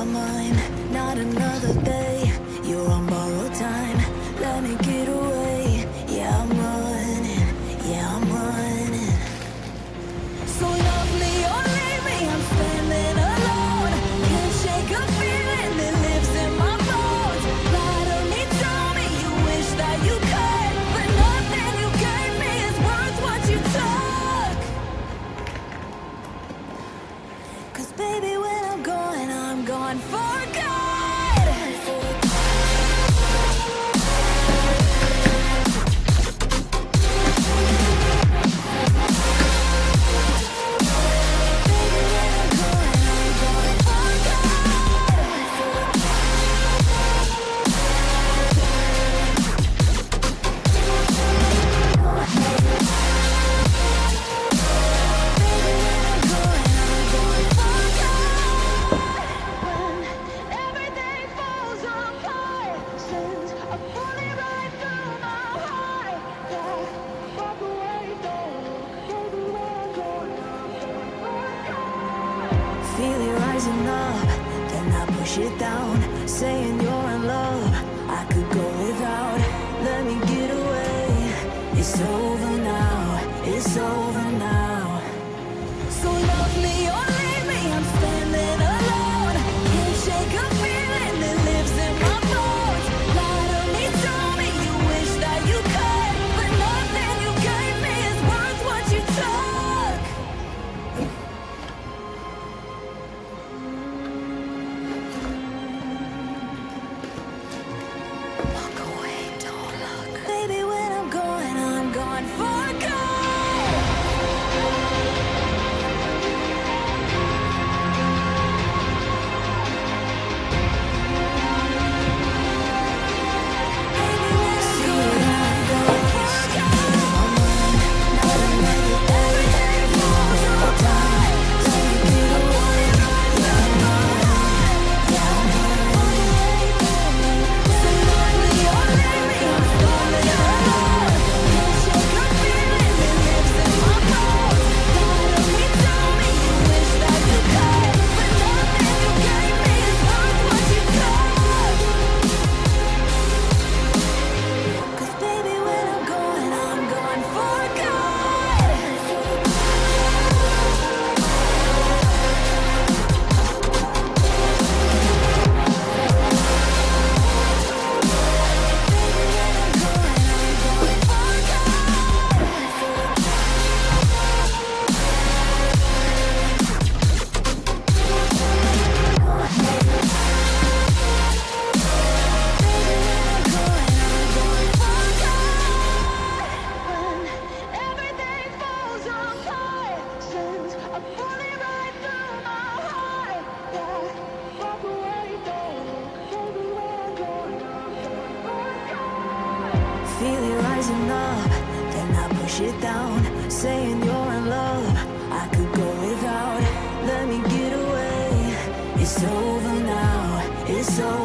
mind, not another day. You're on borrowed time, let me get away. Yeah, I'm running, yeah, I'm running. So love me or leave me, I'm standing alone. Can't shake a feeling that lives in my bones. Lie to me, tell me you wish that you could, but nothing you gave me is worth what you took. 'Cause baby, when I'm gone for good. Feel it rising up, then I push it down, saying you're in love. I could go without, let me get away. It's over now, it's over now. So love me or leave me, I'm standing alone. Can't shake a feeling that lives in my bones. Lie to me, tell me you wish that you could, but nothing you gave me is worth what you took. Walk away, don't look. Baby, when I'm gone for good. Feel it rising up, then I push it down, saying you're in love. I could go without, let me get away. It's over now, it's over.